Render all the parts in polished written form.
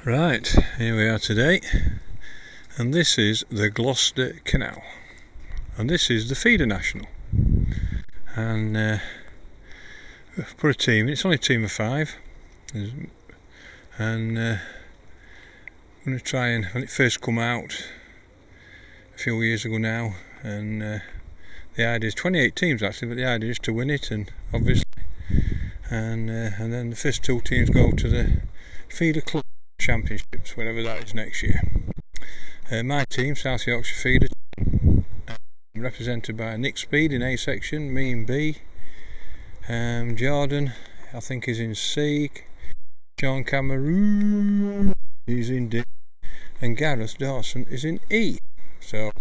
Right, here we are today, and this is the Gloucester Canal, and this is the feeder national, and put a team, it's only a team of 5, and I'm going to try, and when it first come out a few years ago now, and the idea is 28 teams actually, but the idea is to win it, and obviously, and then the first 2 teams go to the feeder club championships, whatever that is, next year. My team, South Yorkshire Feeder, represented by Nick Speed in A section, me in B, Jordan I think is in C, Sean Cameroon is in D, and Gareth Dawson is in E. So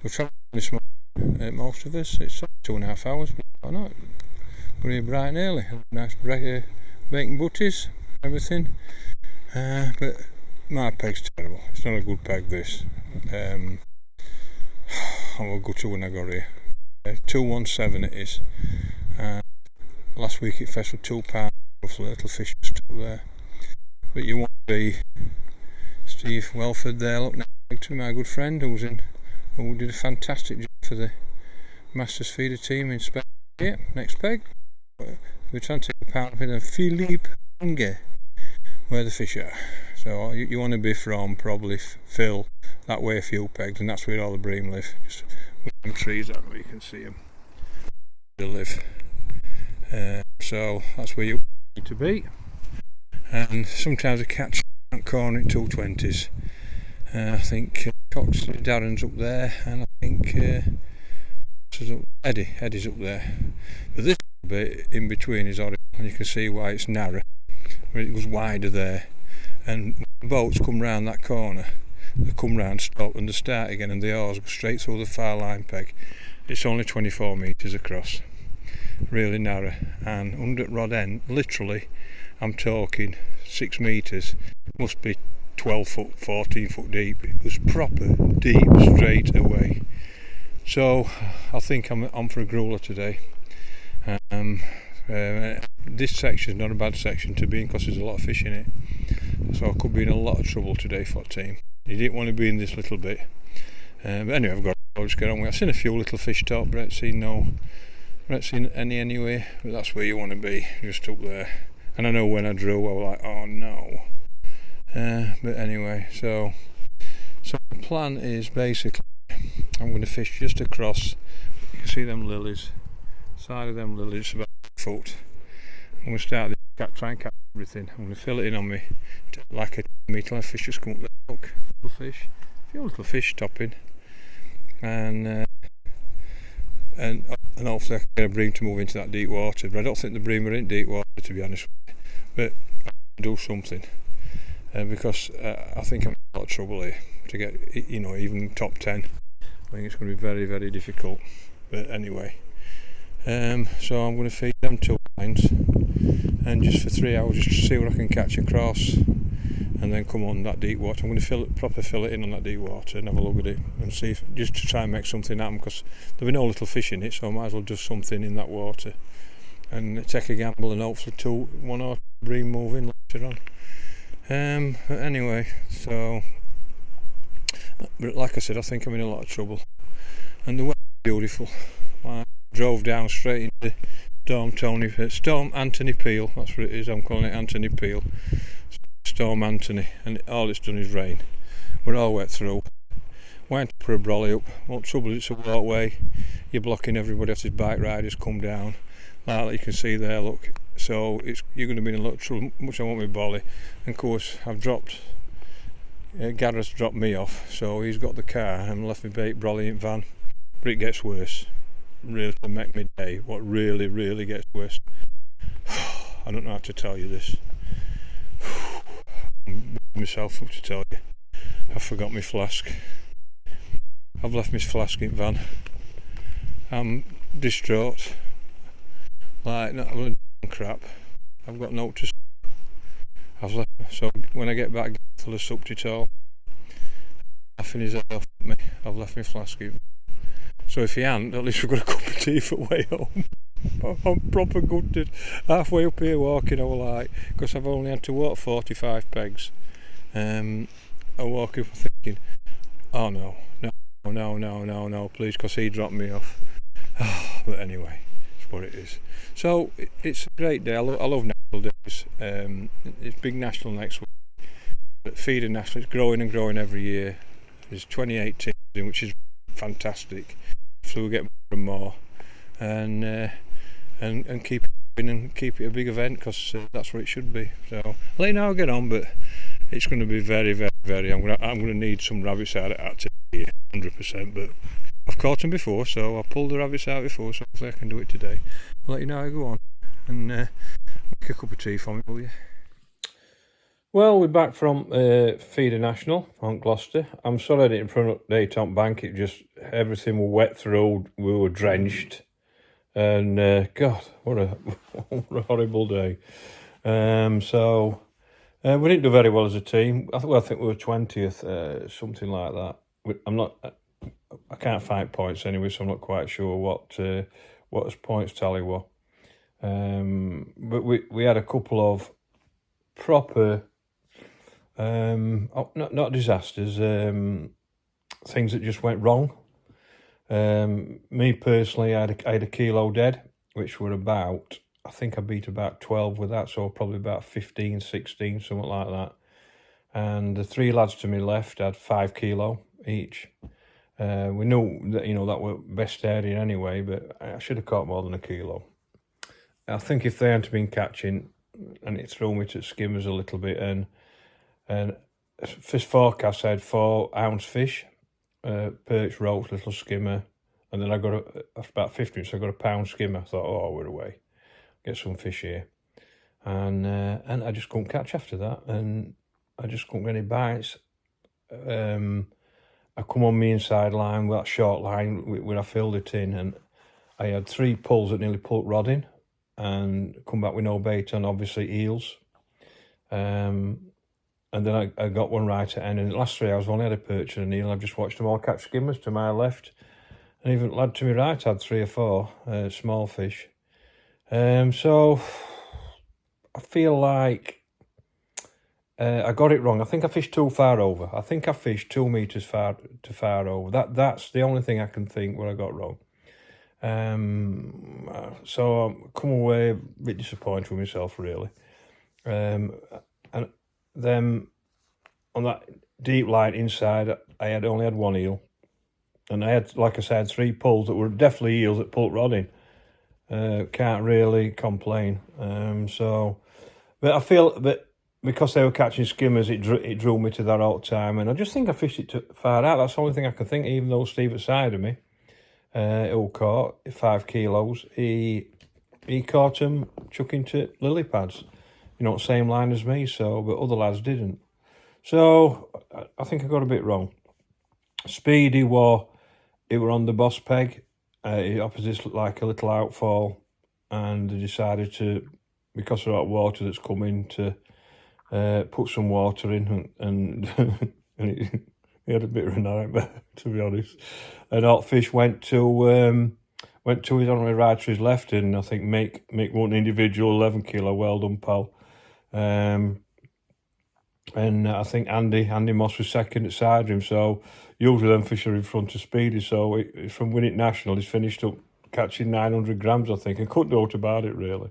we're travelling this morning, most of us. It's 2.5 hours, or not. We're here bright and early. Nice bacon butties, everything. But my peg's terrible. It's not a good peg, this. I'll go to when I got here. 217 it is. Last week it fetched for £2 for little fish stuck there. But you want to be Steve Welford there, look next to my good friend who did a fantastic job for the Masters Feeder team in Spain. Yeah, next peg. We're trying to take a pound with Philippe Inge, where the fish are. So you want to be from probably Phil, that way a few pegs, and that's where all the bream live. Just with them trees that way you can see them. They live. So that's where you need to be. And sometimes I catch that corner at 220s. I think Cox Darren's up there, and I think Eddie's up there. But this bit in between is horrible, and you can see why it's narrow. Where it goes wider there, and when boats come round that corner, they come round, stop, and they start again, and the oars go straight through the far line peg. It's only 24 metres across, really narrow, and under rod end, literally, I'm talking 6 metres, must be 12 foot, 14 foot deep. It was proper deep straight away. So I think I'm on for a grueler today. This section is not a bad section to be in because there's a lot of fish in it, so I could be in a lot of trouble today for team. You didn't want to be in this little bit, but anyway, I'll just get on with it. I've seen a few little fish top, but I've seen any anyway, but that's where you want to be, just up there. And I know when I drew I was like, oh no, but anyway, so the plan is basically I'm going to fish just across. You can see them lilies, side of them lilies about a foot. I'm going to start try and catch everything. I'm going to fill it in on me like a meat. Like fish just come up there. Look, little fish, a few little fish topping, and hopefully I can get a bream to move into that deep water. But I don't think the bream are in deep water, to be honest with you. But I'll do something because I think I'm in a lot of trouble here to get, even top 10. I think it's going to be very, very difficult. But anyway. So I'm going to feed them 2 lines, and just for 3 hours just to see what I can catch across, and then come on that deep water. I'm going to proper fill it in on that deep water and have a look at it and see just to try and make something happen, because there'll be no little fish in it, so I might as well do something in that water and take a gamble and hopefully 1 or 2 bream move in later on. But anyway, so but like I said, I think I'm in a lot of trouble, and the weather's beautiful. Drove down straight into Storm Anthony Peel, that's what it is, I'm calling it Anthony Peel, Storm Anthony, and all it's done is rain. We're all wet through. Went to put a brolly up. Well, trouble is it's a walkway, you're blocking everybody else's bike riders come down, like you can see there, look. So you're going to be in a lot of trouble, much I want my bolly. And of course I've dropped, Gareth's dropped me off, so he's got the car and left me bait brolly in van. But it gets worse. Really to make me day. What really gets worse, I don't know how to tell you this. I'm myself up to tell you. I forgot my flask. I've left my flask in van. I'm distraught, like not having crap. I've got no to. I've left, so when I get back full of supped it all, laughing his head off at me. I've left my flask in. So if he hadn't, at least we've got a cup of tea for the way home. I'm proper gutted. Halfway up here walking, I was like, because I've only had to walk 45 pegs, I walk up thinking, oh no, please, because he dropped me off. But anyway, it's what it is. So it's a great day. I love national days. It's big national next week. But feeding national, it's growing and growing every year. There's 28 teams in, which is fantastic. So we'll get more and more, and keep it going and keep it a big event, because that's what it should be. So I'll let you know how I get on, but it's going to be very, very, very. I'm gonna need some rabbits out today, 100%. But I've caught them before, so I pulled the rabbits out before, so hopefully I can do it today. I'll let you know how I go on, and make a cup of tea for me, will you? Well, we're back from Feeder National on Gloucester. I'm sorry I didn't put an update on bank. It just, everything was wet through. We were drenched, and God, what a what a horrible day. So we didn't do very well as a team. I think we were 20th, something like that. I can't find points anyway, so I'm not quite sure what his points tally were. But we had a couple of proper, not disasters, things that just went wrong. Me personally, I had a kilo dead, which were about, I think I beat about 12 with that, so probably about 15, 16, something like that. And the 3 lads to my left had 5 kilo each. We knew that, that were best area anyway, but I should have caught more than a kilo. I think if they hadn't been catching, and it threw me to skimmers a little bit, and first forecast I had 4-ounce fish, perch, roach, little skimmer, and then I got after about 50 minutes I got a pound skimmer. I thought, oh, we're away, get some fish here, and I just couldn't catch after that, and I just couldn't get any bites. I come on me inside line with that short line when I filled it in, and I had 3 pulls that nearly put rod in, and come back with no bait and obviously eels. And then I got one right at end, and the last 3 hours I've only had a perch and an eel. I've just watched them all catch skimmers to my left, and even the lad to my right had 3 or 4 small fish. So I feel like I got it wrong. I think I fished too far over. I think I fished 2 meters far over. That's the only thing I can think where I got wrong. So I'm come away a bit disappointed with myself, really. And then on that deep line inside, I only had 1 eel, and I had, like I said, 3 pulls that were definitely eels that pulled rod in. Can't really complain. But I feel that because they were catching skimmers, it drew me to that all the time, and I just think I fished it too far out. That's the only thing I can think. Even though Steve aside of me, who caught 5 kilos, he caught him chucking to lily pads, same line as me. So, but other lads didn't. So I think I got a bit wrong. Speedy it were on the boss peg. It opposite like a little outfall, and they decided to, because of that water that's coming, to put some water in, and he had a bit of a nightmare, to be honest. And hot fish went to his on my right to his left, and I think make one individual 11 kilo. Well done, pal. And I think Andy Moss was second at side of him. So usually them fish are in front of Speedy. So from winning national, he's finished up catching 900 grams, I think, and couldn't do out about it, really.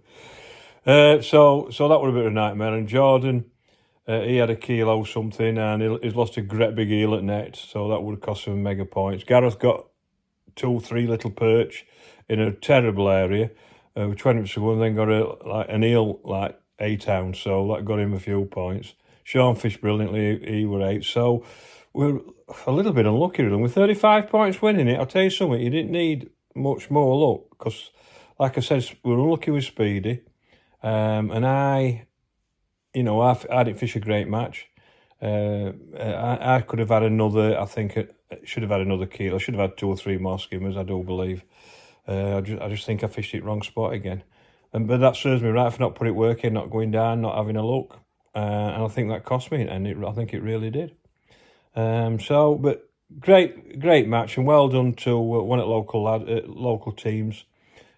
So that was a bit of a nightmare. And Jordan, he had a kilo something, and he's lost a great big eel at net, so that would have cost him mega points. Gareth got 2, 3 little perch in a terrible area, 20 minutes ago, and then got an eel like 8 ounce, so that got him a few points. Sean fished brilliantly, he were 8, so we're a little bit unlucky with them. With 35 points winning it, I'll tell you something, you didn't need much more luck, because, like I said, we were unlucky with Speedy, and I didn't fish a great match. I could have had another, I think, should have had another kilo. I should have had 2 or 3 more skimmers, I do believe. I just think I fished it wrong spot again. But that serves me right for not putting it working, not going down, not having a look. And I think that cost me, and I think it really did. But great match, and well done to one at local teams,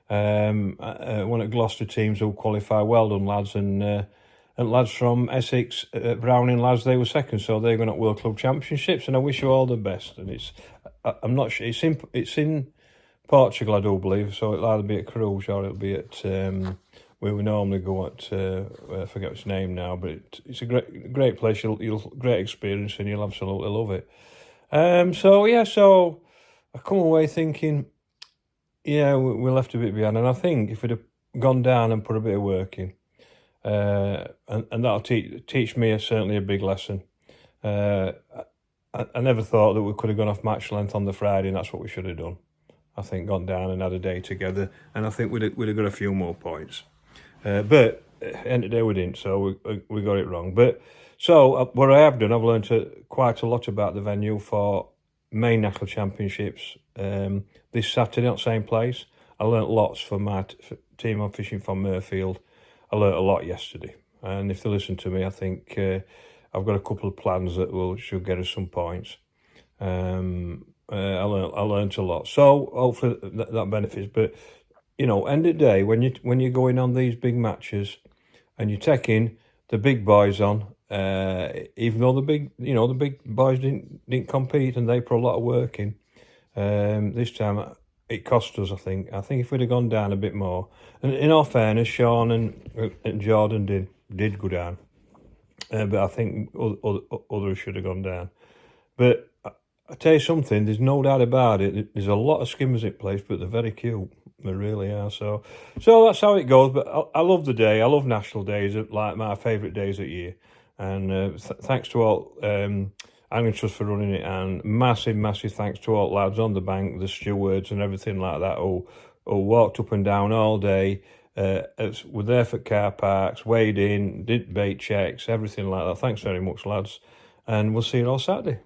one at Gloucester teams who qualify. Well done, lads, and and lads from Essex, Browning lads, they were second, so they're going to World Club Championships, and I wish you all the best. And I'm not sure, it's in Portugal, I do believe, so it'll either be at Cruz or it'll be at where we normally go at. I forget its name now, but it's a great place. You'll great experience, and you'll absolutely love it. So I come away thinking, yeah, we left a bit behind, and I think if we'd have gone down and put a bit of work in, and that'll teach me certainly a big lesson. I never thought that we could have gone off match length on the Friday, and that's what we should have done. I think gone down and had a day together, and I think we'd have got a few more points. But at the end of the day, we didn't, so we got it wrong. But so what I have done, I've learned quite a lot about the venue for main national championships this Saturday at the same place. I learnt lots for my team I'm fishing from Murfield. I learnt a lot yesterday, and if they listen to me, I think I've got a couple of plans that should get us some points. I learnt a lot, so hopefully that benefits. But end of the day, when you're going on these big matches, and you're taking the big boys on, even though the big boys didn't compete and they put a lot of work in. This time it cost us. I think if we'd have gone down a bit more, and in all fairness, Sean and Jordan did go down, but I think others should have gone down. But I tell you something, there's no doubt about it. There's a lot of skimmers in place, but they're very cute. They really are. So that's how it goes. But I love the day. I love National Days, like my favourite days of the year. And thanks to all Angling Trust for running it, and massive thanks to all lads on the bank, the stewards and everything like that, who walked up and down all day, were there for car parks, weighed in, did bait checks, everything like that. Thanks very much, lads. And we'll see you all Saturday.